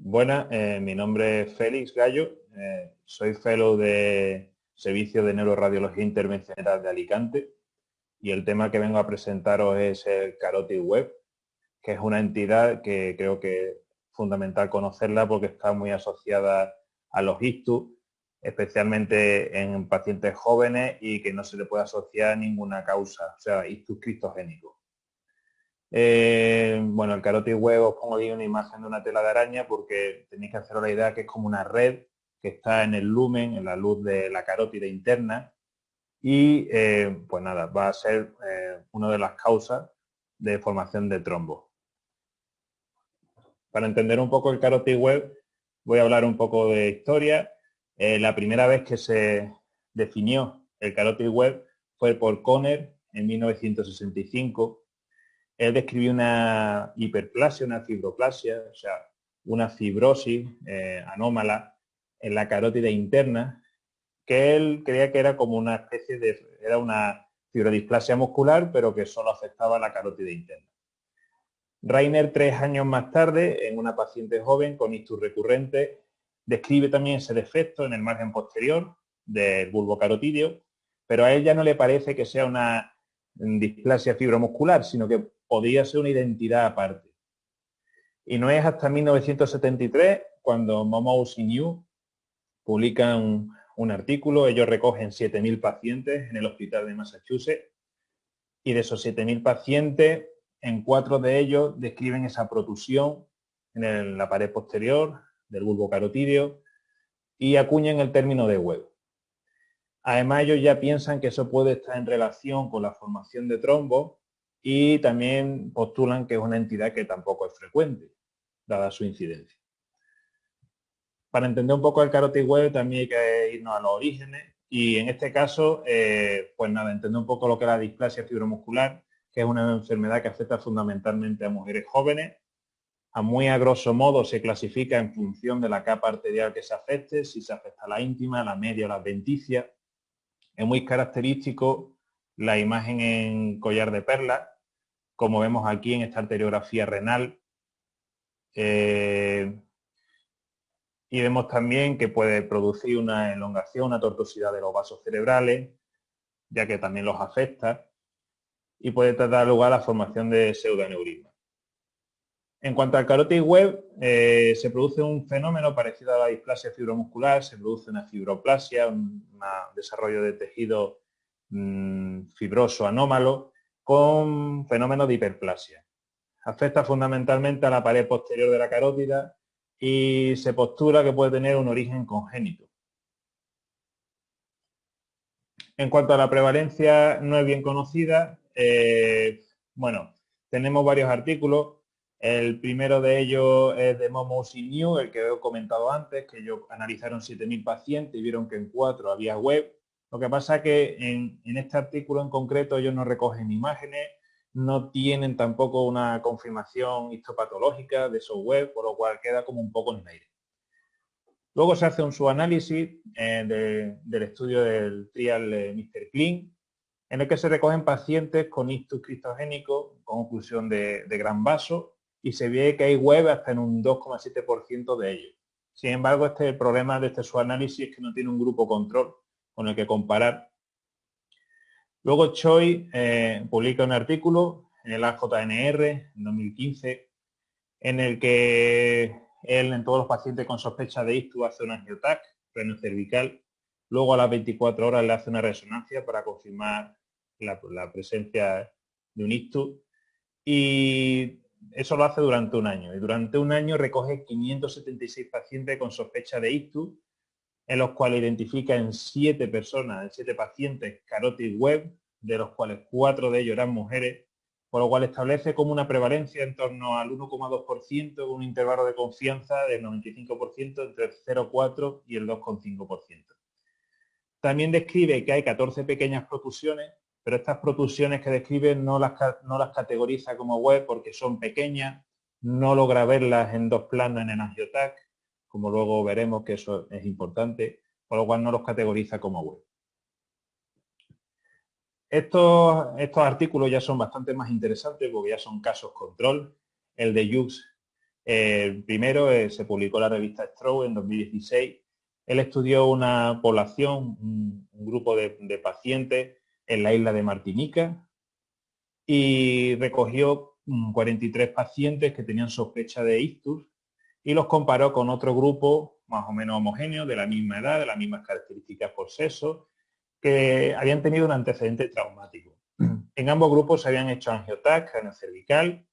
Buenas, mi nombre es Félix Gallo, soy fellow de Servicio de Neuroradiología Intervencional de Alicante y el tema que vengo a presentaros es el Carotid Web, que es una entidad que creo que es fundamental conocerla porque está muy asociada a los ictus, especialmente en pacientes jóvenes y que no se le puede asociar ninguna causa, o sea, ictus criptogénicos. Bueno, el carotid web os pongo aquí una imagen de una tela de araña porque tenéis que haceros la idea que es como una red que está en el lumen, en la luz de la carótida interna y pues nada, va a ser una de las causas de formación de trombos. Para entender un poco el carotid web voy a hablar un poco de historia. La primera vez que se definió el carotid web fue por Conner en 1965. Él describió una hiperplasia, una fibroplasia, o sea, una fibrosis anómala en la carótida interna, que él creía que era como una especie de, era una fibrodisplasia muscular, pero que solo afectaba a la carótida interna. Rainer, 3 años más tarde, en una paciente joven con ictus recurrente, describe también ese defecto en el margen posterior del bulbo carotídeo, pero a ella no le parece que sea una displasia fibromuscular, sino que podría ser una identidad aparte. Y no es hasta 1973 cuando Momous y New publican un artículo, ellos recogen 7.000 pacientes en el hospital de Massachusetts y de esos 7.000 pacientes, en 4 de ellos describen esa protusión en la pared posterior del bulbo carotídeo y acuñan el término de web. Además, ellos ya piensan que eso puede estar en relación con la formación de trombos y también postulan que es una entidad que tampoco es frecuente, dada su incidencia. Para entender un poco el carotid web también hay que irnos a los orígenes y en este caso, pues nada, entender un poco lo que es la displasia fibromuscular, que es una enfermedad que afecta fundamentalmente a mujeres jóvenes. Muy a grosso modo se clasifica en función de la capa arterial que se afecte, si se afecta a la íntima, la media o la adventicia. Es muy característico la imagen en collar de perlas, como vemos aquí en esta arteriografía renal. Y vemos también que puede producir una elongación, una tortuosidad de los vasos cerebrales, ya que también los afecta, y puede dar lugar a la formación de pseudoaneurismas. En cuanto al carotid web, se produce un fenómeno parecido a la displasia fibromuscular, se produce una fibroplasia, un desarrollo de tejido fibroso anómalo, con fenómenos de hiperplasia. Afecta fundamentalmente a la pared posterior de la carótida y se postula que puede tener un origen congénito. En cuanto a la prevalencia, no es bien conocida. Bueno, tenemos varios artículos. El primero de ellos es de Momous y New, el que he comentado antes, que ellos analizaron 7.000 pacientes y vieron que en 4 había web. Lo que pasa es que en este artículo en concreto ellos no recogen imágenes, no tienen tampoco una confirmación histopatológica de esos web, por lo cual queda como un poco en el aire. Luego se hace un subanálisis del estudio del trial Mr. Clean, en el que se recogen pacientes con ictus criptogénico con oclusión de gran vaso y se ve que hay web hasta en un 2,7% de ellos. Sin embargo, el problema de este subanálisis es que no tiene un grupo control con el que comparar. Luego Choi publica un artículo en el AJNR en 2015 en el que él en todos los pacientes con sospecha de ictus hace un angiotac cervical. Luego a las 24 horas le hace una resonancia para confirmar la presencia de un ictus. Y eso lo hace durante un año. Y durante un año recoge 576 pacientes con sospecha de ictus, en los cuales identifica en 7 personas, en 7 pacientes carotid web, de los cuales 4 de ellos eran mujeres, por lo cual establece como una prevalencia en torno al 1,2% con un intervalo de confianza del 95% entre el 0,4 y el 2,5%. También describe que hay 14 pequeñas protusiones, pero estas protusiones que describe no las categoriza como web porque son pequeñas, no logra verlas en 2 planos en el angiotac, como luego veremos que eso es importante, por lo cual no los categoriza como web. Estos artículos ya son bastante más interesantes porque ya son casos control. El de Hughes El primero se publicó en la revista Stroke en 2016. Él estudió una población, un grupo de pacientes en la isla de Martinica y recogió 43 pacientes que tenían sospecha de ictus y los comparó con otro grupo más o menos homogéneo, de la misma edad, de las mismas características por sexo, que habían tenido un antecedente traumático. En ambos grupos se habían hecho angioTAC, cráneo cervical,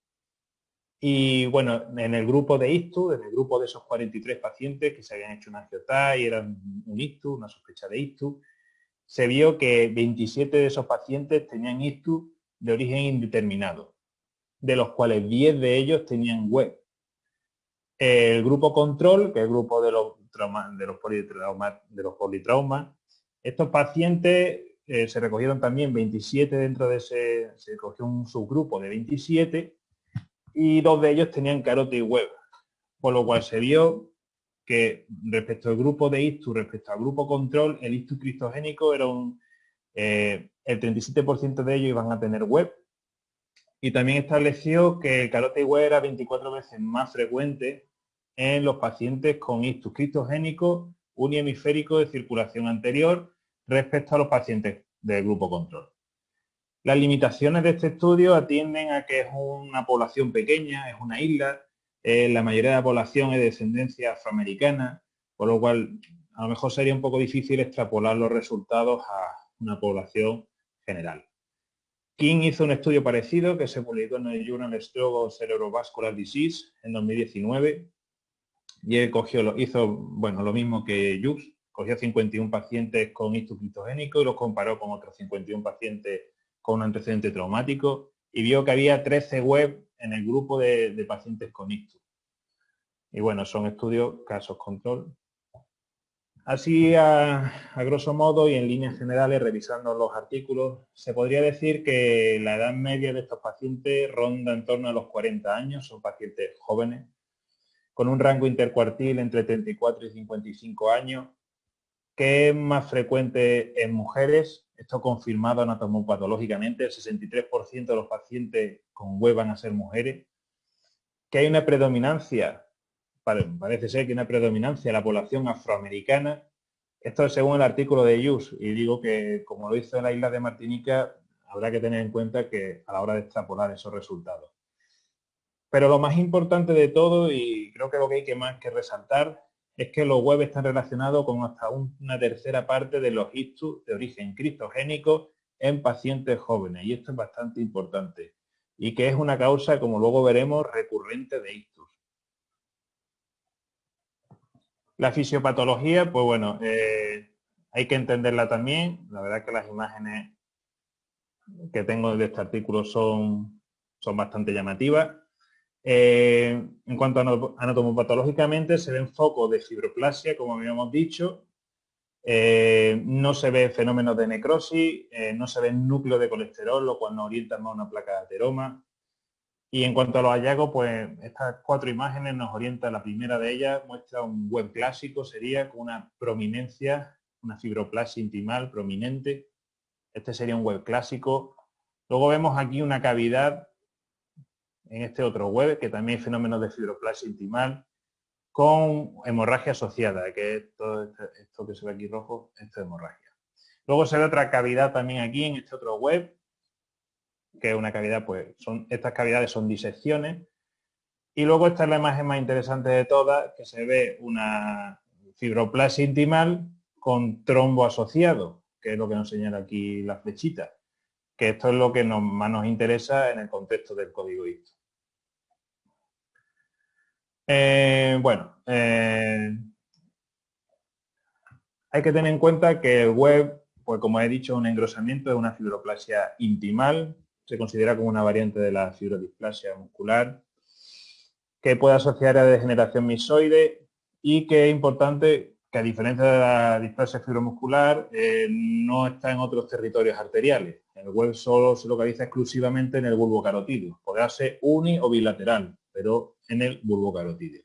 y bueno, en el grupo de ictus, en el grupo de esos 43 pacientes que se habían hecho un angioTAC y eran un ictus, una sospecha de ictus, se vio que 27 de esos pacientes tenían ictus de origen indeterminado, de los cuales 10 de ellos tenían web. El grupo control, que es el grupo de los politraumas, estos pacientes se recogieron también 27 dentro de ese, se recogió un subgrupo de 27 y 2 de ellos tenían carótida web, por lo cual se vio que respecto al grupo de ictus, respecto al grupo control, el ictus cristogénico era el 37% de ellos iban a tener web, y también estableció que el carótida web era 24 veces más frecuente en los pacientes con ictus cristogénico unihemisférico de circulación anterior respecto a los pacientes del grupo control. Las limitaciones de este estudio atienden a que es una población pequeña, es una isla, la mayoría de la población es de descendencia afroamericana, por lo cual a lo mejor sería un poco difícil extrapolar los resultados a una población general. King hizo un estudio parecido que se publicó en el Journal Stroke Cerebrovascular Disease en 2019 y él hizo lo mismo que Hughes, cogió 51 pacientes con ictus cristogénico y los comparó con otros 51 pacientes con un antecedente traumático y vio que había 13 web en el grupo de pacientes con ictus. Y bueno, son estudios casos control. Así, a grosso modo y en líneas generales, revisando los artículos, se podría decir que la edad media de estos pacientes ronda en torno a los 40 años, son pacientes jóvenes, con un rango intercuartil entre 34 y 55 años, que es más frecuente en mujeres, esto confirmado anatomopatológicamente, el 63% de los pacientes con web van a ser mujeres, que hay una predominancia, parece ser que hay una predominancia en la población afroamericana. Esto es según el artículo de Hughes, y digo que como lo hizo en la isla de Martinica, habrá que tener en cuenta que a la hora de extrapolar esos resultados. Pero lo más importante de todo, y creo que lo que hay más que resaltar, es que los web están relacionados con hasta una tercera parte de los ictus de origen cristogénico en pacientes jóvenes, y esto es bastante importante, y que es una causa, como luego veremos, recurrente de ictus. La fisiopatología, pues bueno, hay que entenderla también. La verdad es que las imágenes que tengo de este artículo son bastante llamativas. En cuanto a anatomopatológicamente, se ven focos de fibroplasia, como habíamos dicho. No se ve fenómenos de necrosis, no se ven núcleos de colesterol, lo cual nos orienta más a una placa de ateroma. Y en cuanto a los hallazgos, pues estas 4 imágenes nos orientan. La primera de ellas muestra un web clásico, sería con una prominencia, una fibroplasia intimal prominente. Este sería un web clásico. Luego vemos aquí una cavidad en este otro web, que también hay fenómenos de fibroplasia intimal, con hemorragia asociada, que es todo esto que se ve aquí rojo, esto es hemorragia. Luego se ve otra cavidad también aquí en este otro web, que es una cavidad, pues estas cavidades son disecciones. Y luego esta es la imagen más interesante de todas, que se ve una fibroplasia intimal con trombo asociado, que es lo que nos señala aquí la flechita, que esto es lo que más nos interesa en el contexto del código ictus. Hay que tener en cuenta que el web, pues como he dicho, un engrosamiento es una fibroplasia intimal, se considera como una variante de la fibrodisplasia muscular, que puede asociar a degeneración misoide y que es importante que, a diferencia de la displasia fibromuscular, no está en otros territorios arteriales. El web solo se localiza exclusivamente en el bulbo carotídeo. Podrá ser uni o bilateral, pero en el bulbo carotídeo.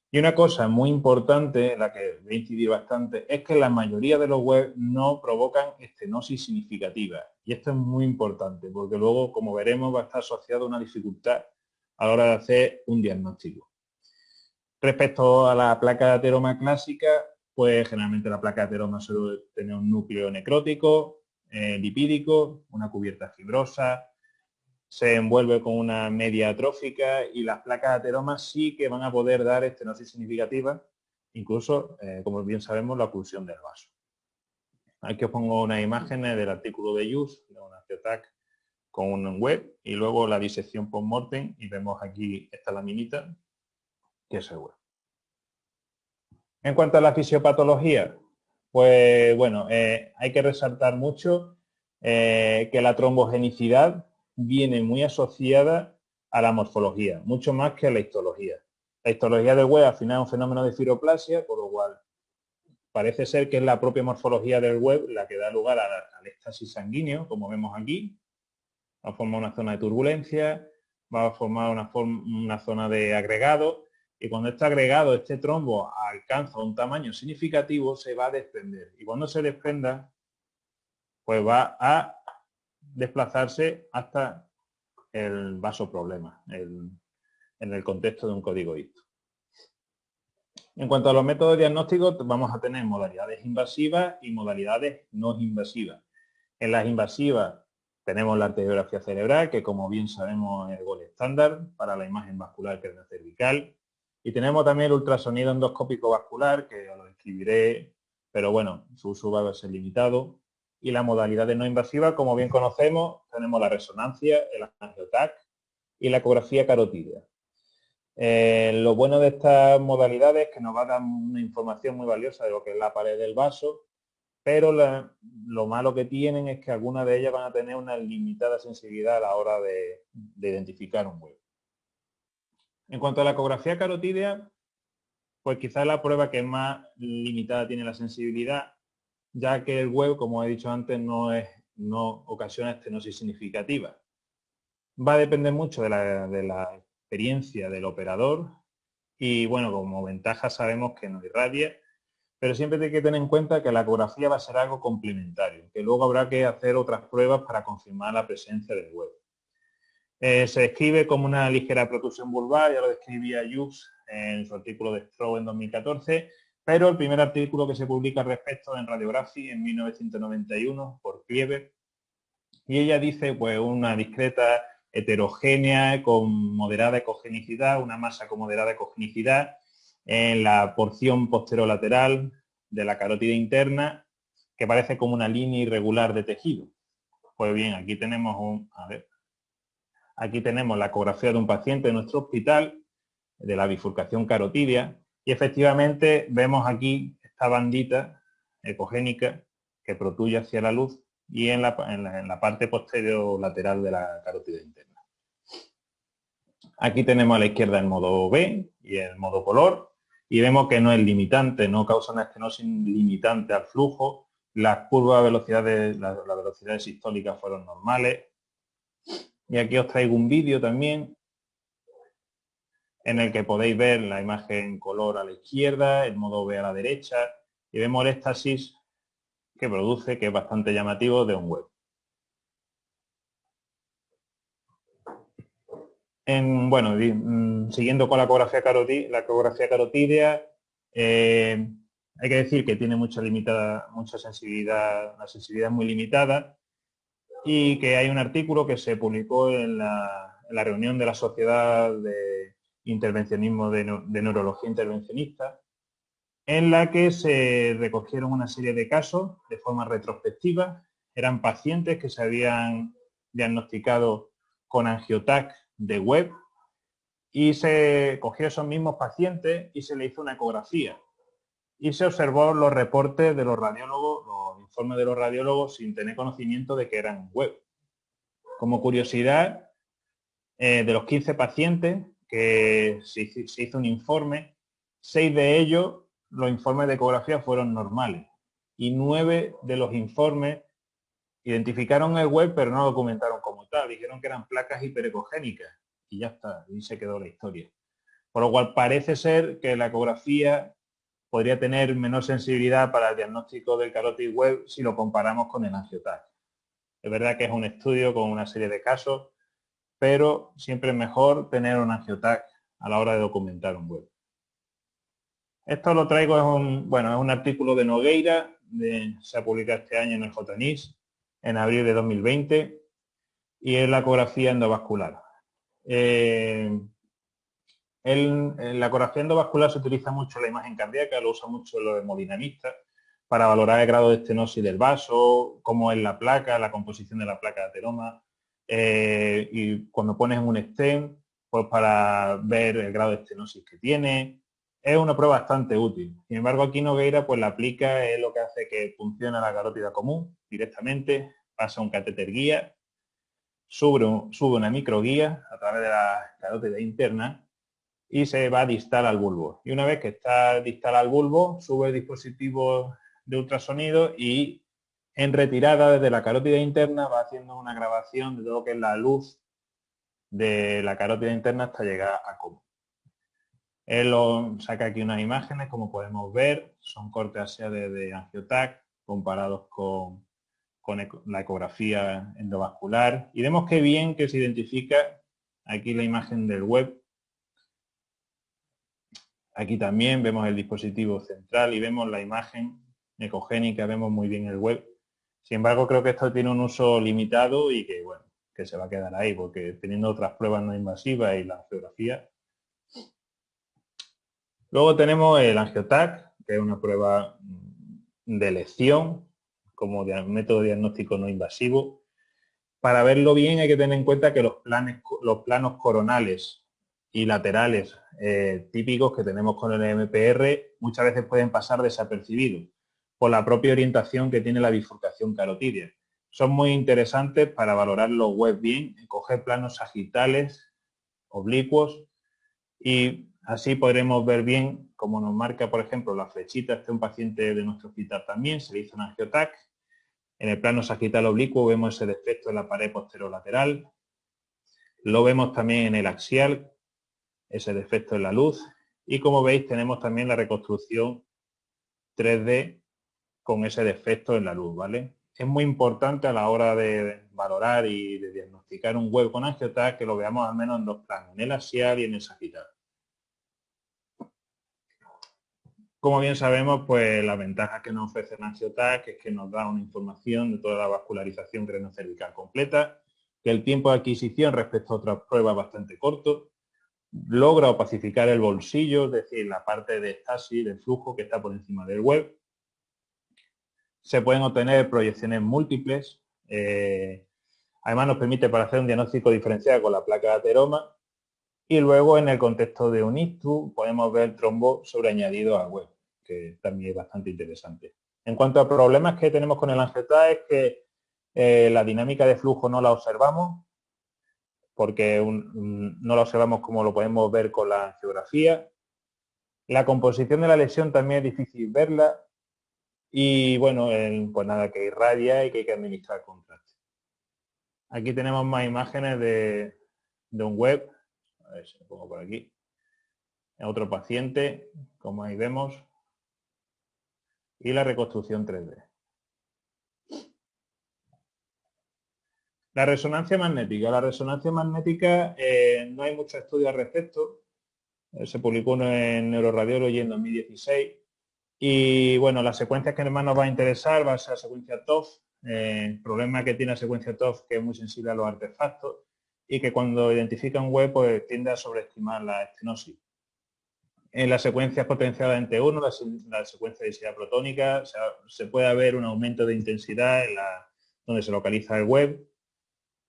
Y una cosa muy importante, en la que voy a incidir bastante, es que la mayoría de los web no provocan estenosis significativa. Y esto es muy importante, porque luego, como veremos, va a estar asociado a una dificultad a la hora de hacer un diagnóstico. Respecto a la placa de ateroma clásica, pues generalmente la placa de ateroma suele tener un núcleo necrótico, lipídico, una cubierta fibrosa, se envuelve con una media atrófica y las placas de ateroma sí que van a poder dar estenosis significativa, incluso, como bien sabemos, la oclusión del vaso. Aquí os pongo unas imágenes del artículo de Hughes, de una angiotac con un web y luego la disección post-mortem y vemos aquí esta laminita que es el web. En cuanto a la fisiopatología, pues bueno, hay que resaltar mucho que la trombogenicidad viene muy asociada a la morfología, mucho más que a la histología. La histología del web al final es un fenómeno de firoplasia, por lo cual parece ser que es la propia morfología del web la que da lugar al éxtasis sanguíneo, como vemos aquí. Va a formar una zona de turbulencia, va a formar una zona de agregado, y cuando este agregado, este trombo, alcanza un tamaño significativo, se va a desprender. Y cuando se desprenda, pues va a desplazarse hasta el vaso problema, en el contexto de un código ictus. En cuanto a los métodos diagnósticos, vamos a tener modalidades invasivas y modalidades no invasivas. En las invasivas tenemos la arteriografía cerebral, que como bien sabemos es el gold estándar para la imagen vascular craneocervical. Y tenemos también el ultrasonido endoscópico vascular, que os lo describiré, pero bueno, su uso va a ser limitado. Y la modalidad de no invasiva, como bien conocemos, tenemos la resonancia, el angiotac y la ecografía carotídea. Lo bueno de estas modalidades es que nos va a dar una información muy valiosa de lo que es la pared del vaso, pero lo malo que tienen es que algunas de ellas van a tener una limitada sensibilidad a la hora de identificar un huevo. En cuanto a la ecografía carotídea, pues quizás la prueba que más limitada tiene la sensibilidad, ya que el huevo, como he dicho antes, no ocasiona estenosis significativa. Va a depender mucho de la experiencia del operador y, bueno, como ventaja sabemos que no irradia, pero siempre hay que tener en cuenta que la ecografía va a ser algo complementario, que luego habrá que hacer otras pruebas para confirmar la presencia del huevo. Se describe como una ligera protrusión vulvar, ya lo describía Hughes en su artículo de Stroh en 2014, pero el primer artículo que se publica al respecto en Radiography en 1991 por Klieber, y ella dice pues una discreta heterogénea con moderada ecogenicidad, una masa con moderada ecogenicidad en la porción posterolateral de la carótida interna, que parece como una línea irregular de tejido. Pues bien, aquí tenemos aquí tenemos la ecografía de un paciente de nuestro hospital, de la bifurcación carotídea, y efectivamente vemos aquí esta bandita ecogénica que protruye hacia la luz y en la parte posterior lateral de la carótida interna. Aquí tenemos a la izquierda el modo B y el modo color, y vemos que no es limitante, no causa una estenosis limitante al flujo. Las curvas de velocidades, las velocidades sistólicas fueron normales. Y aquí os traigo un vídeo también en el que podéis ver la imagen color a la izquierda, el modo B a la derecha, y vemos el éxtasis que produce, que es bastante llamativo, de un huevo. Siguiendo con la ecografía carotídea, hay que decir que tiene mucha sensibilidad, una sensibilidad muy limitada, y que hay un artículo que se publicó en la reunión de la Sociedad de Intervencionismo de Neurología Intervencionista, en la que se recogieron una serie de casos de forma retrospectiva. Eran pacientes que se habían diagnosticado con angiotac de Webb y se cogió esos mismos pacientes y se le hizo una ecografía y se observó los reportes de los radiólogos, los informes de los radiólogos sin tener conocimiento de que eran Webb. Como curiosidad, de los 15 pacientes que se hizo un informe, 6 de ellos, los informes de ecografía fueron normales y 9 de los informes identificaron el Webb pero no lo documentaron como tal, dijeron que eran placas hiperecogénicas y ya está, y se quedó la historia. Por lo cual parece ser que la ecografía podría tener menor sensibilidad para el diagnóstico del carótid Webb si lo comparamos con el angiotac. Es verdad que es un estudio con una serie de casos, pero siempre es mejor tener un angiotac a la hora de documentar un Webb. Esto lo traigo, es un artículo de Nogueira, se ha publicado este año en el JNIS, en abril de 2020, y es la ecografía endovascular. En la ecografía endovascular se utiliza mucho la imagen cardíaca, lo usa mucho los hemodinamistas, para valorar el grado de estenosis del vaso, cómo es la placa, la composición de la placa de ateroma, y cuando pones un stent, pues para ver el grado de estenosis que tiene. Es una prueba bastante útil. Sin embargo, aquí Nogueira pues la aplica, es lo que hace que funcione la carótida común directamente, pasa un catéter guía, sube una microguía a través de la carótida interna y se va distal al bulbo. Y una vez que está distal al bulbo, sube el dispositivo de ultrasonido y en retirada desde la carótida interna va haciendo una grabación de todo lo que es la luz de la carótida interna hasta llegar a común. Él saca aquí unas imágenes, como podemos ver, son cortes axiales de angiotac comparados con la ecografía endovascular. Y vemos que bien que se identifica aquí la imagen del web. Aquí también vemos el dispositivo central y vemos la imagen ecogénica, vemos muy bien el web. Sin embargo, creo que esto tiene un uso limitado y que, bueno, que se va a quedar ahí, porque teniendo otras pruebas no invasivas y la angiografía. Luego tenemos el angiotac, que es una prueba de elección como método diagnóstico no invasivo. Para verlo bien hay que tener en cuenta que los planos coronales y laterales típicos que tenemos con el MPR muchas veces pueden pasar desapercibidos por la propia orientación que tiene la bifurcación carotidia. Son muy interesantes para valorar los web bien, coger planos sagitales, oblicuos, y así podremos ver bien, como nos marca, por ejemplo, la flechita. Este es un paciente de nuestro hospital también, se le hizo un angiotac. En el plano sagital oblicuo vemos ese defecto en la pared posterolateral. Lo vemos también en el axial, ese defecto en la luz. Y como veis, tenemos también la reconstrucción 3D con ese defecto en la luz, ¿vale? Es muy importante a la hora de valorar y de diagnosticar un web con angiotac que lo veamos al menos en dos planos, en el axial y en el sagital. Como bien sabemos, pues las ventajas que nos ofrece el angiotac es que nos da una información de toda la vascularización crenocervical completa, que el tiempo de adquisición respecto a otras pruebas es bastante corto, logra opacificar el bolsillo, es decir, la parte de estasis, del flujo que está por encima del web. Se pueden obtener proyecciones múltiples, además nos permite para hacer un diagnóstico diferencial con la placa de ateroma, y luego en el contexto de un ictus podemos ver trombo sobreañadido al web, que también es bastante interesante. En cuanto a problemas que tenemos con el angiotac es que la dinámica de flujo no la observamos, porque no la observamos como lo podemos ver con la angiografía. La composición de la lesión también es difícil verla y bueno, pues nada, que irradia y que hay que administrar contraste. Aquí tenemos más imágenes de un web. A ver si lo pongo por aquí. Otro paciente, como ahí vemos, y la reconstrucción 3D. La resonancia magnética. La resonancia magnética no hay mucho estudio al respecto. Se publicó uno en Neuroradiology en 2016. Y bueno, las secuencias que más nos va a interesar va a ser la secuencia TOF. El problema que tiene la secuencia TOF que es muy sensible a los artefactos y que cuando identifica un web pues tiende a sobreestimar la estenosis. En las secuencias potenciadas en T1, la secuencia de densidad protónica, se puede ver un aumento de intensidad donde se localiza el web.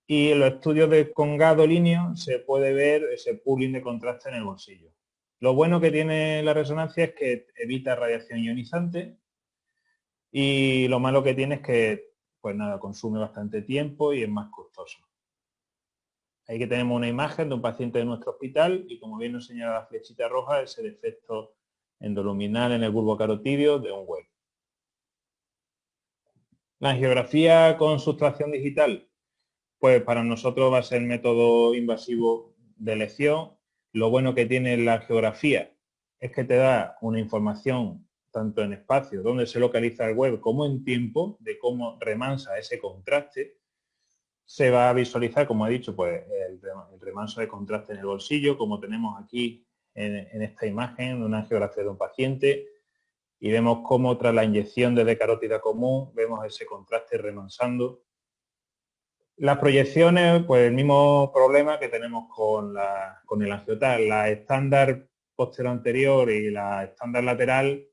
Y en los estudios con gadolíneo se puede ver ese pooling de contraste en el bolsillo. Lo bueno que tiene la resonancia es que evita radiación ionizante y lo malo que tiene es que, pues nada, consume bastante tiempo y es más costoso. Ahí que tenemos una imagen de un paciente de nuestro hospital y como bien nos señala la flechita roja, es el defecto endoluminal en el bulbo carotidio de un web. La angiografía con sustracción digital, pues para nosotros va a ser el método invasivo de elección. Lo bueno que tiene la angiografía es que te da una información tanto en espacio donde se localiza el web como en tiempo de cómo remansa ese contraste. Se va a visualizar, como he dicho, pues el remanso de contraste en el bolsillo, como tenemos aquí en esta imagen, una angiografía de un paciente, y vemos cómo tras la inyección de carótida común vemos ese contraste remansando. Las proyecciones, pues el mismo problema que tenemos con el angiotal. La estándar posterior anterior y la estándar lateral,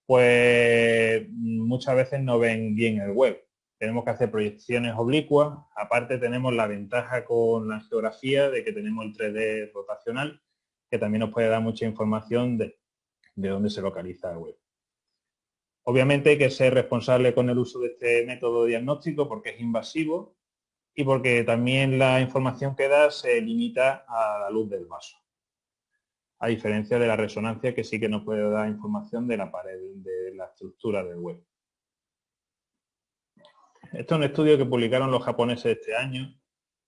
pues muchas veces no ven bien el web. Tenemos que hacer proyecciones oblicuas. Aparte tenemos la ventaja con la angiografía de que tenemos el 3D rotacional, que también nos puede dar mucha información de dónde se localiza el web. Obviamente hay que ser responsable con el uso de este método diagnóstico porque es invasivo y porque también la información que da se limita a la luz del vaso. A diferencia de la resonancia, que sí que nos puede dar información de la pared, de la estructura del web. Esto es un estudio que publicaron los japoneses este año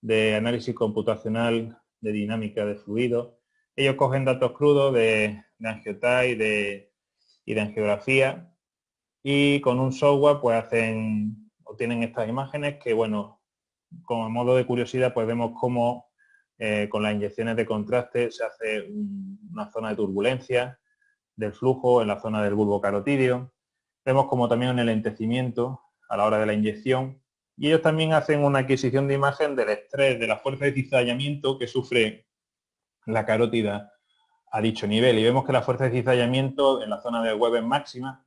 de análisis computacional de dinámica de fluidos. Ellos cogen datos crudos de angiotype y de angiografía y con un software pues obtienen estas imágenes que, bueno, como modo de curiosidad, pues vemos cómo con las inyecciones de contraste se hace una zona de turbulencia del flujo en la zona del bulbo carotídeo. Vemos como también un enlentecimiento a la hora de la inyección. Y ellos también hacen una adquisición de imagen del estrés, de la fuerza de cizallamiento que sufre la carótida a dicho nivel. Y vemos que la fuerza de cizallamiento en la zona del web es máxima.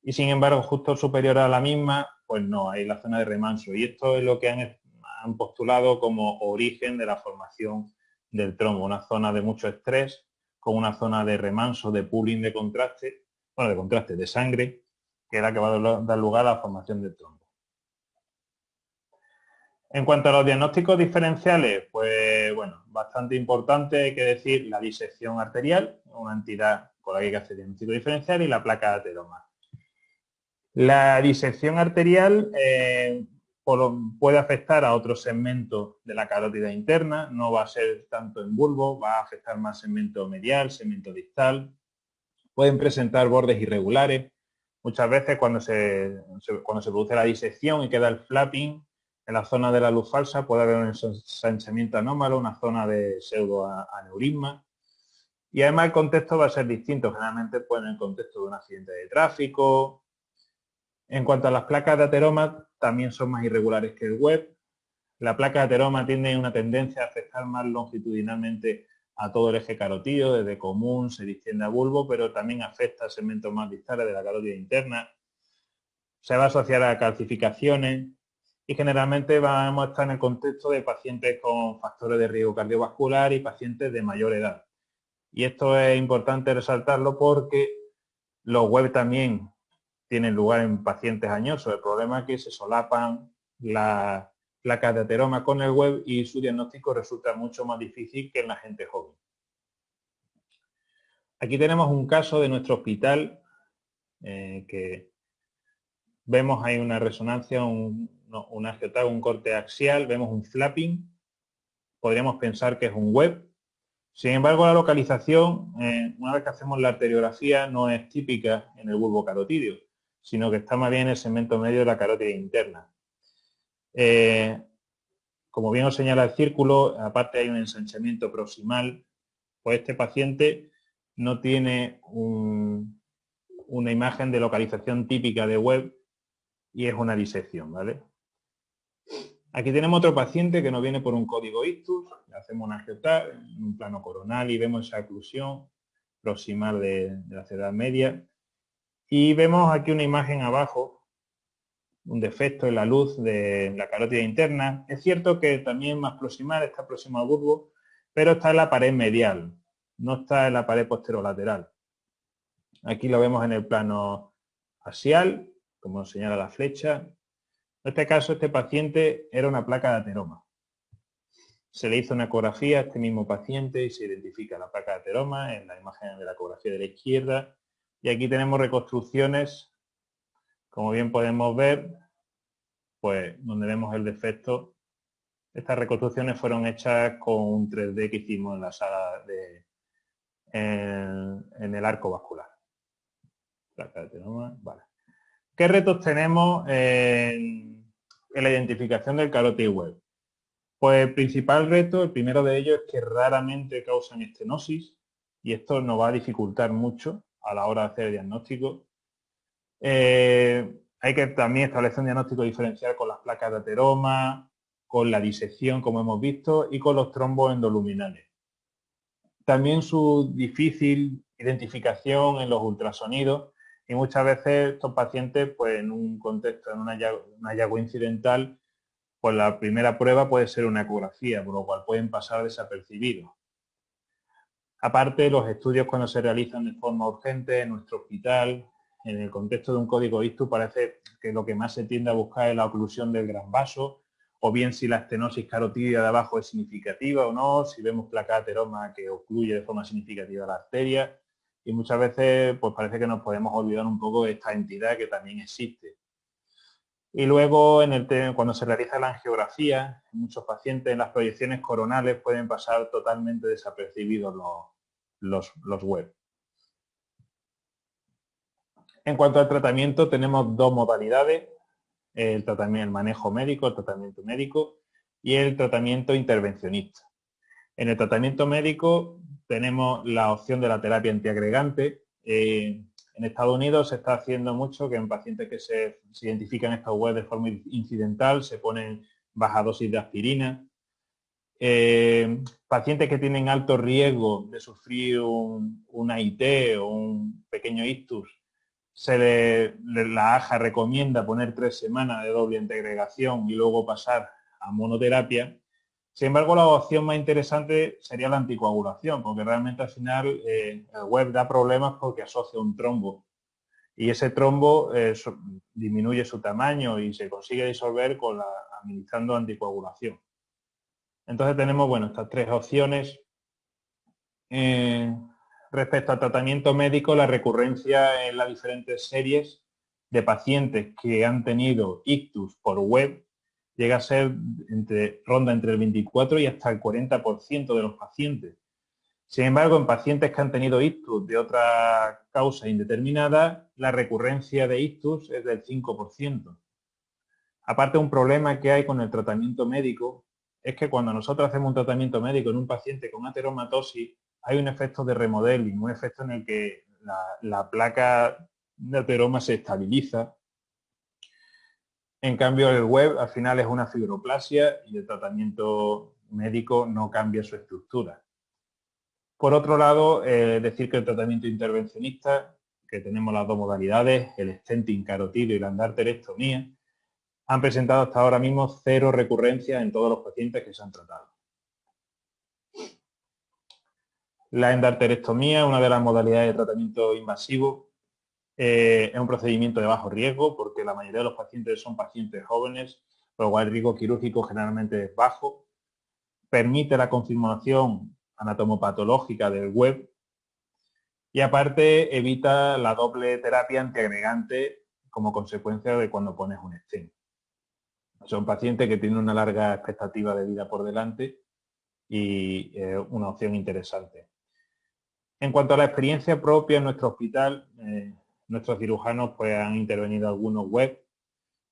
Y sin embargo, justo superior a la misma, pues no, hay la zona de remanso. Y esto es lo que han postulado como origen de la formación del trombo, una zona de mucho estrés con una zona de remanso, de pooling de contraste, bueno, de contraste, de sangre, que es la que va a dar lugar a la formación del trombo. En cuanto a los diagnósticos diferenciales, pues bueno, bastante importante, hay que decir, la disección arterial, una entidad por la que hay que hacer diagnóstico diferencial, y la placa de ateroma. La disección arterial puede afectar a otros segmentos de la carótida interna, no va a ser tanto en bulbo, va a afectar más segmento medial, segmento distal. Pueden presentar bordes irregulares. Muchas veces cuando se produce la disección y queda el flapping en la zona de la luz falsa, puede haber un ensanchamiento anómalo, una zona de pseudoaneurisma. Y además el contexto va a ser distinto, generalmente pues en el contexto de un accidente de tráfico. En cuanto a las placas de ateroma, también son más irregulares que el web. La placa de ateroma tiene una tendencia a afectar más longitudinalmente a todo el eje carotídeo, desde común se distiende a bulbo, pero también afecta a segmentos más distales de la carótida interna. Se va a asociar a calcificaciones y generalmente vamos a estar en el contexto de pacientes con factores de riesgo cardiovascular y pacientes de mayor edad. Y esto es importante resaltarlo porque los web también tienen lugar en pacientes añosos. El problema es que se solapan las placas de ateroma con el web y su diagnóstico resulta mucho más difícil que en la gente joven. Aquí tenemos un caso de nuestro hospital que vemos ahí una resonancia, un angiotago, un corte axial, vemos un flapping. Podríamos pensar que es un web. Sin embargo, la localización, una vez que hacemos la arteriografía, no es típica en el bulbo carotídeo, sino que está más bien en el segmento medio de la carótida interna. Como bien os señala el círculo, aparte hay un ensanchamiento proximal, pues este paciente no tiene una imagen de localización típica de web y es una disección, ¿vale? Aquí tenemos otro paciente que nos viene por un código ictus, le hacemos una angiotar en un plano coronal y vemos esa oclusión proximal de la cerebral media. Y vemos aquí una imagen abajo, un defecto en la luz de la carótida interna. Es cierto que también más proximal, está próximo al bulbo, pero está en la pared medial, no está en la pared posterolateral. Aquí lo vemos en el plano axial, como señala la flecha. En este caso, este paciente era una placa de ateroma. Se le hizo una ecografía a este mismo paciente y se identifica la placa de ateroma en la imagen de la ecografía de la izquierda. Y aquí tenemos reconstrucciones, como bien podemos ver, pues donde vemos el defecto. Estas reconstrucciones fueron hechas con un 3D que hicimos en la sala en el arco vascular. Placa de ateroma, vale. ¿Qué retos tenemos en la identificación del carótido web? Pues el principal reto, el primero de ellos, es que raramente causan estenosis. y esto nos va a dificultar mucho a la hora de hacer el diagnóstico. Hay que también establecer un diagnóstico diferencial con las placas de ateroma, con la disección, como hemos visto, y con los trombos endoluminales. También su difícil identificación en los ultrasonidos, y muchas veces estos pacientes, pues en un contexto, en un hallazgo incidental, pues la primera prueba puede ser una ecografía, por lo cual pueden pasar desapercibidos. Aparte, los estudios cuando se realizan de forma urgente en nuestro hospital, en el contexto de un código ictus, parece que lo que más se tiende a buscar es la oclusión del gran vaso, o bien si la estenosis carotídea de abajo es significativa o no, si vemos placa de ateroma que ocluye de forma significativa la arteria, y muchas veces pues parece que nos podemos olvidar un poco de esta entidad que también existe. Y luego, cuando se realiza la angiografía, en muchos pacientes en las proyecciones coronales pueden pasar totalmente desapercibidos los web. En cuanto al tratamiento, tenemos dos modalidades, el manejo médico, el tratamiento médico y el tratamiento intervencionista. En el tratamiento médico tenemos la opción de la terapia antiagregante. En Estados Unidos se está haciendo mucho que en pacientes que se identifican estos web de forma incidental se ponen baja dosis de aspirina. Pacientes que tienen alto riesgo de sufrir una IT o un pequeño ictus, la AJA recomienda poner 3 semanas de doble antiagregación y luego pasar a monoterapia. Sin embargo, la opción más interesante sería la anticoagulación, porque realmente al final el web da problemas porque asocia un trombo. Y ese trombo disminuye su tamaño y se consigue disolver administrando anticoagulación. Entonces tenemos, bueno, estas tres opciones. Respecto al tratamiento médico, la recurrencia en las diferentes series de pacientes que han tenido ictus por web llega a ser ronda entre el 24 y hasta el 40% de los pacientes. Sin embargo, en pacientes que han tenido ictus de otra causa indeterminada, la recurrencia de ictus es del 5%. Aparte, un problema que hay con el tratamiento médico es que cuando nosotros hacemos un tratamiento médico en un paciente con ateromatosis, hay un efecto de remodeling, un efecto en el que la placa de ateroma se estabiliza. En cambio, el web al final es una fibroplasia y el tratamiento médico no cambia su estructura. Por otro lado, decir que el tratamiento intervencionista, que tenemos las dos modalidades, el stenting carotídeo y la endarterectomía, han presentado hasta ahora mismo 0 recurrencias en todos los pacientes que se han tratado. La endarterectomía, una de las modalidades de tratamiento invasivo, es un procedimiento de bajo riesgo porque la mayoría de los pacientes son pacientes jóvenes, por lo cual el riesgo quirúrgico generalmente es bajo. Permite la confirmación anatomopatológica del web y aparte evita la doble terapia antiagregante como consecuencia de cuando pones un stent. Son pacientes que tienen una larga expectativa de vida por delante y una opción interesante. En cuanto a la experiencia propia en nuestro hospital, nuestros cirujanos pues, han intervenido algunos web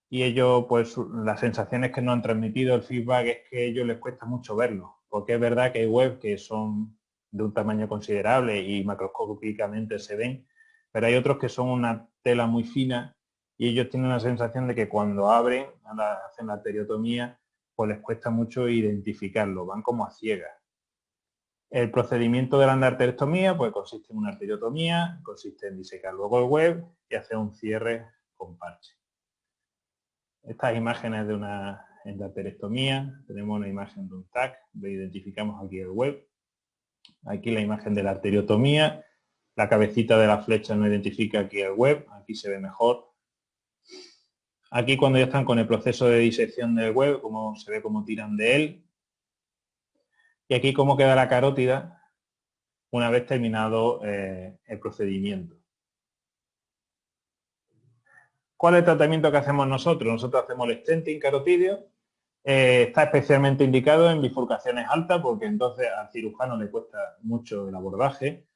y ellos, pues las sensaciones que nos han transmitido, el feedback es que a ellos les cuesta mucho verlos, porque es verdad que hay web que son de un tamaño considerable y macroscópicamente se ven, pero hay otros que son una tela muy fina y ellos tienen la sensación de que cuando abren, hacen la arteriotomía, pues les cuesta mucho identificarlo, van como a ciegas. El procedimiento de la endarterectomía pues consiste en una arteriotomía, consiste en disecar luego el web y hacer un cierre con parche. Estas imágenes de una endarterectomía, tenemos una imagen de un TAC, identificamos aquí el web, aquí la imagen de la arteriotomía, la cabecita de la flecha no identifica aquí el web, aquí se ve mejor. Aquí cuando ya están con el proceso de disección del web, como se ve cómo tiran de él. Y aquí cómo queda la carótida una vez terminado el procedimiento. ¿Cuál es el tratamiento que hacemos nosotros? Nosotros hacemos el stenting carotídeo. Está especialmente indicado en bifurcaciones altas porque entonces al cirujano le cuesta mucho el abordaje.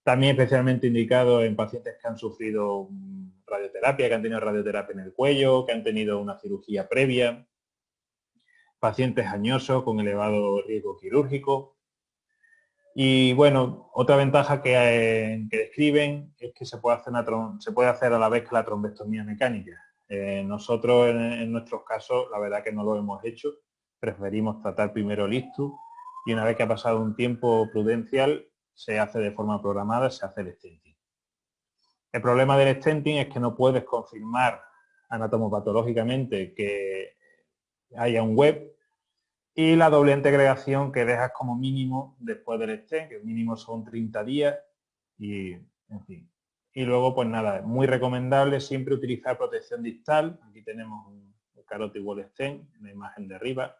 También especialmente indicado en pacientes que han sufrido radioterapia, que han tenido radioterapia en el cuello, que han tenido una cirugía previa. Pacientes añosos con elevado riesgo quirúrgico. Y bueno, otra ventaja que describen es que se puede hacer a la vez que la trombectomía mecánica. Nosotros en nuestros casos, la verdad que no lo hemos hecho. Preferimos tratar primero el ictus y una vez que ha pasado un tiempo prudencial, se hace de forma programada, se hace el stenting. El problema del stenting es que no puedes confirmar anatomopatológicamente que haya un web, y la doble agregación que dejas como mínimo después del stent, que el mínimo son 30 días, y en fin. Y luego, pues nada, es muy recomendable siempre utilizar protección distal. Aquí tenemos un carotid wall stent en la imagen de arriba,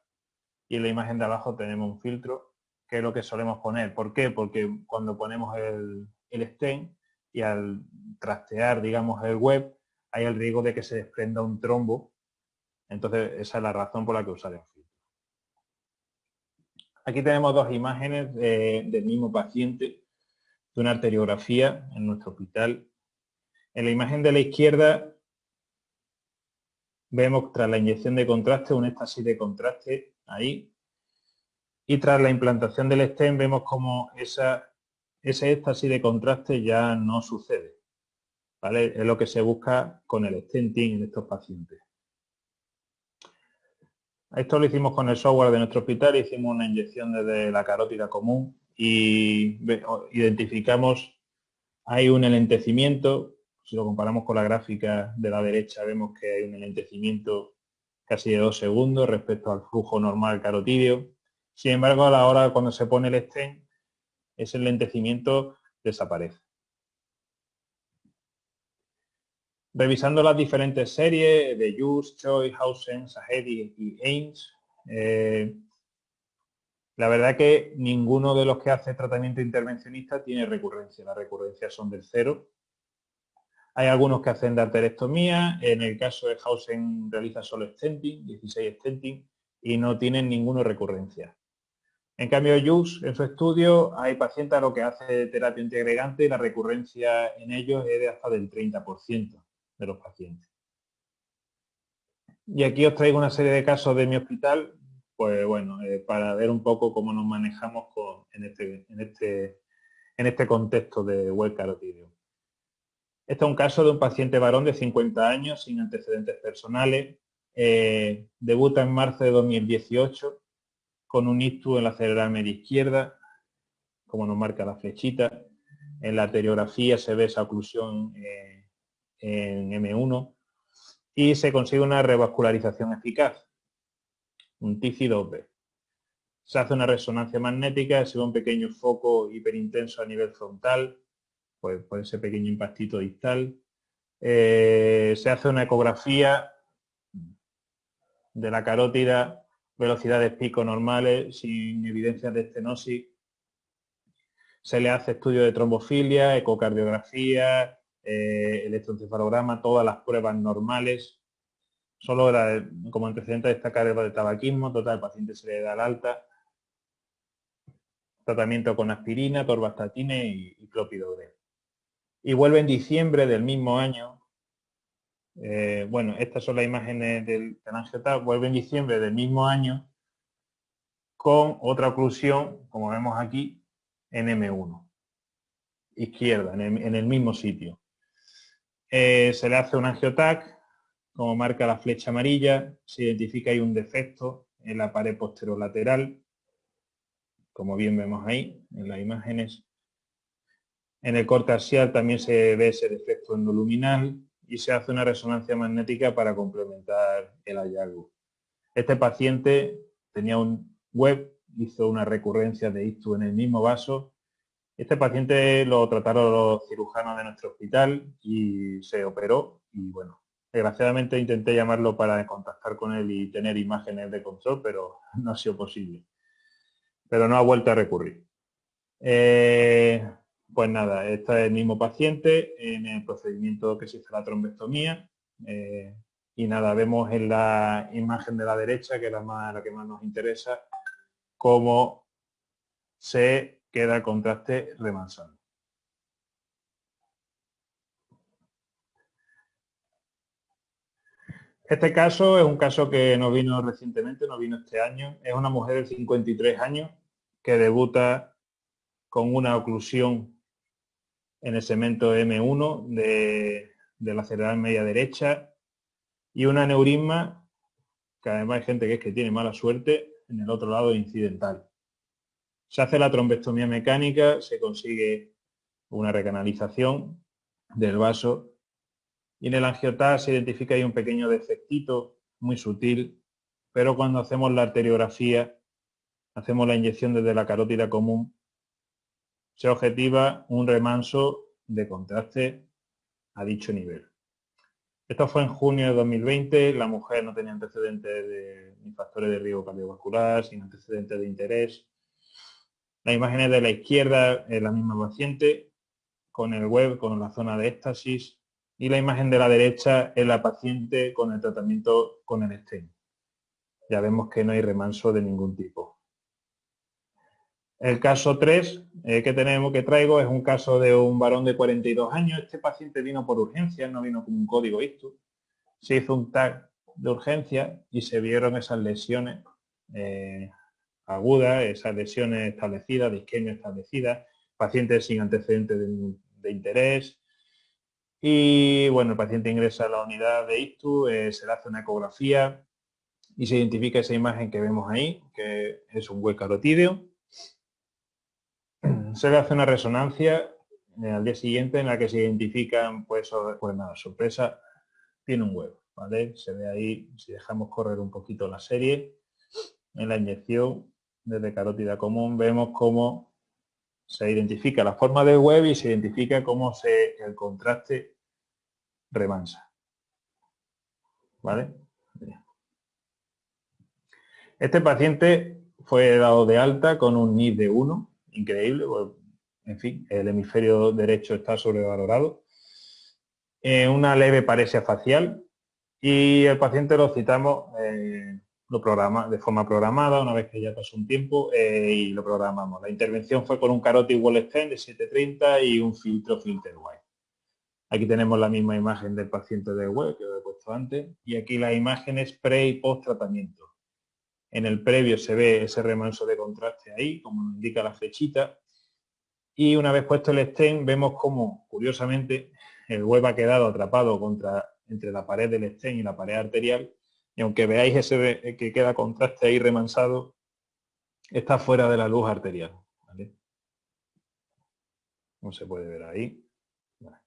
y en la imagen de abajo tenemos un filtro, que es lo que solemos poner. ¿Por qué? Porque cuando ponemos el stent y al trastear, digamos, el web, hay el riesgo de que se desprenda un trombo. Entonces, esa es la razón por la que usaremos filtro. Aquí tenemos dos imágenes del mismo paciente, de una arteriografía en nuestro hospital. En la imagen de la izquierda vemos tras la inyección de contraste un éxtasis de contraste ahí, y tras la implantación del stent vemos como ese éxtasis de contraste ya no sucede, ¿vale? Es lo que se busca con el stenting en estos pacientes. Esto lo hicimos con el software de nuestro hospital, hicimos una inyección desde la carótida común y identificamos, hay un enlentecimiento. Si lo comparamos con la gráfica de la derecha, vemos que hay un enlentecimiento casi de 2 segundos respecto al flujo normal carotídeo. Sin embargo, a la hora cuando se pone el stent, ese enlentecimiento desaparece. Revisando las diferentes series de Just, Choi, Hausen, Sahedi y Ames, la verdad que ninguno de los que hace tratamiento intervencionista tiene recurrencia. Las recurrencias son del 0. Hay algunos que hacen de arterectomía. En el caso de Hausen realiza solo stenting, 16 stenting, y no tienen ninguna recurrencia. En cambio, Jus, en su estudio, hay pacientes a los que hace terapia antiagregante y la recurrencia en ellos es de hasta del 30% de los pacientes. Y aquí os traigo una serie de casos de mi hospital, pues bueno, para ver un poco cómo nos manejamos en este contexto de web carotídeo. Este es un caso de un paciente varón de 50 años sin antecedentes personales. Debuta en marzo de 2018 con un ictus en la cerebral media izquierda, como nos marca la flechita. En la arteriografía se ve esa oclusión en M1 y se consigue una revascularización eficaz, un TICI-2B. Se hace una resonancia magnética, se ve un pequeño foco hiperintenso a nivel frontal, pues por ese pequeño impactito distal. Se hace una ecografía de la carótida, velocidades pico normales, sin evidencias de estenosis. Se le hace estudio de trombofilia, ecocardiografía, electroencefalograma, todas las pruebas normales. Solo como antecedente a destacar el de tabaquismo. Total, el paciente se le da el alta. Tratamiento con aspirina, torvastatina y clopidogrel. Y vuelve en diciembre del mismo año. Bueno, estas son las imágenes del angiotap. Vuelve en diciembre del mismo año con otra oclusión, como vemos aquí, en M1, izquierda, en el mismo sitio. Se le hace un angiotac, como marca la flecha amarilla, se identifica ahí un defecto en la pared posterolateral, como bien vemos ahí en las imágenes. En el corte axial también se ve ese defecto endoluminal y se hace una resonancia magnética para complementar el hallazgo. Este paciente tenía un web, hizo una recurrencia de ictus en el mismo vaso. Este paciente lo trataron los cirujanos de nuestro hospital y se operó. Y bueno, desgraciadamente intenté llamarlo para contactar con él y tener imágenes de control, pero no ha sido posible. Pero no ha vuelto a recurrir. Pues nada, este es el mismo paciente en el procedimiento que se hizo la trombectomía. Y nada, vemos en la imagen de la derecha, que es la que más nos interesa, cómo se queda el contraste remansando. Este caso es un caso que nos vino recientemente, nos vino este año. Es una mujer de 53 años que debuta con una oclusión en el segmento M1 de la cerebral media derecha y un aneurisma, que además hay gente que tiene mala suerte, en el otro lado incidental. Se hace la trombectomía mecánica, se consigue una recanalización del vaso y en el angioTAC se identifica ahí un pequeño defectito muy sutil, pero cuando hacemos la arteriografía, hacemos la inyección desde la carótida común, se objetiva un remanso de contraste a dicho nivel. Esto fue en junio de 2020, la mujer no tenía antecedentes ni factores de riesgo cardiovascular, sin antecedentes de interés. La imagen es de la izquierda, es la misma paciente, con el web, con la zona de éxtasis, y la imagen de la derecha es la paciente con el tratamiento con el stent. Ya vemos que no hay remanso de ningún tipo. El caso 3 que traigo es un caso de un varón de 42 años. Este paciente vino por urgencia, no vino con un código ICTU. Se hizo un TAC de urgencia y se vieron esas lesiones agudas, esas lesiones establecidas, de isquemia establecida, pacientes sin antecedentes de interés. Y bueno, el paciente ingresa a la unidad de ICTU, se le hace una ecografía y se identifica esa imagen que vemos ahí, que es un hueco carotídeo. Se le hace una resonancia al día siguiente en la que se identifican, pues nada, sorpresa, tiene un huevo, ¿vale? Se ve ahí, si dejamos correr un poquito la serie, en la inyección desde carótida común vemos cómo se identifica la forma del huevo y se identifica cómo el contraste remansa, ¿vale? Este paciente fue dado de alta con un NIS de 1, increíble, pues, en fin, el hemisferio derecho está sobrevalorado, una leve paresia facial y el paciente lo citamos, lo programa de forma programada una vez que ya pasó un tiempo y lo programamos. La intervención fue con un carotid wall stent de 730 y un filtro FilterWire. Aquí tenemos la misma imagen del paciente de web que os he puesto antes y aquí las imágenes pre y post tratamiento. En el previo se ve ese remanso de contraste ahí, como nos indica la flechita. Y una vez puesto el stent, vemos cómo, curiosamente, el web ha quedado atrapado entre la pared del stent y la pared arterial. Y aunque veáis ese que queda contraste ahí remansado, está fuera de la luz arterial, ¿vale? Como se puede ver ahí. Vale.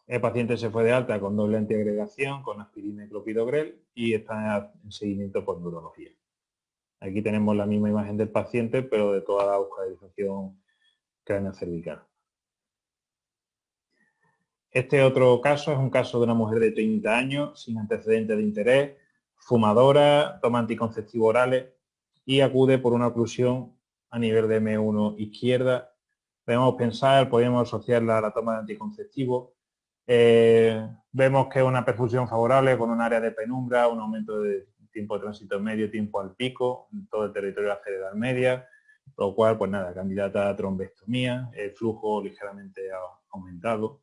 El paciente se fue de alta con doble antiagregación, con aspirina y clopidogrel y está en seguimiento por neurología. Aquí tenemos la misma imagen del paciente, pero de toda la vascularización craneocervical. Este otro caso es un caso de una mujer de 30 años, sin antecedentes de interés, fumadora, toma anticonceptivos orales y acude por una oclusión a nivel de M1 izquierda. Podemos pensar, podemos asociarla a la toma de anticonceptivos. Vemos que es una perfusión favorable con un área de penumbra, un aumento de tiempo de tránsito medio, tiempo al pico, en todo el territorio de la cerebral media, por lo cual, pues nada, candidata a trombectomía, el flujo ligeramente aumentado.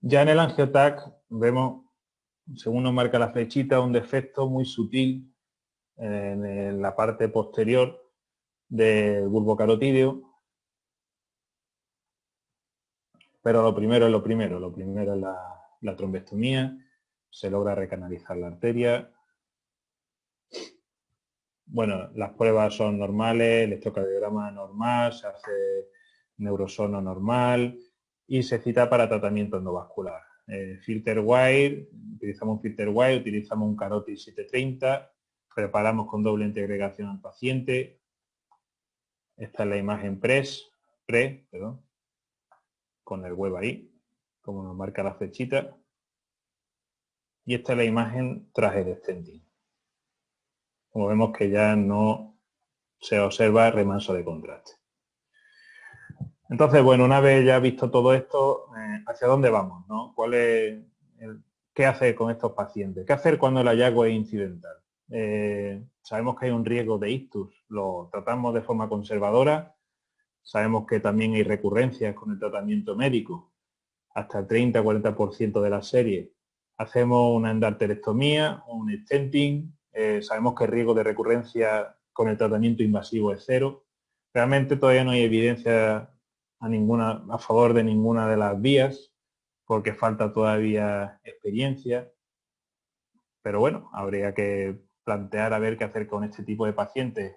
Ya en el angioTAC vemos, según nos marca la flechita, un defecto muy sutil en la parte posterior del bulbo carotídeo. Pero lo primero es la trombectomía, se logra recanalizar la arteria. Bueno, las pruebas son normales, electrocardiograma normal, se hace neurosono normal y se cita para tratamiento endovascular. FilterWire, utilizamos un FilterWire, utilizamos un carótid 730, preparamos con doble antiagregación al paciente. Esta es la imagen pre, con el web ahí, como nos marca la flechita. Y esta es la imagen tras el stenting. Como vemos que ya no se observa remanso de contraste. Entonces, bueno, una vez ya visto todo esto, ¿hacia dónde vamos, no? ¿Qué hacer con estos pacientes? ¿Qué hacer cuando el hallazgo es incidental? Sabemos que hay un riesgo de ictus, lo tratamos de forma conservadora. Sabemos que también hay recurrencias con el tratamiento médico. Hasta el 30-40% de la serie hacemos una endarterectomía, un stenting. Sabemos que el riesgo de recurrencia con el tratamiento invasivo es 0. Realmente todavía no hay evidencia a favor de ninguna de las vías, porque falta todavía experiencia. Pero bueno, habría que plantear a ver qué hacer con este tipo de pacientes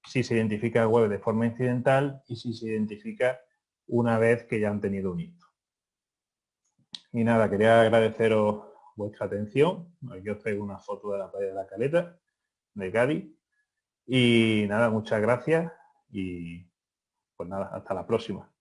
si se identifica el web de forma incidental y si se identifica una vez que ya han tenido un hito. Y nada, quería agradeceros vuestra atención. Aquí os traigo una foto de la playa de la Caleta, de Cádiz. Y nada, muchas gracias y pues nada, hasta la próxima.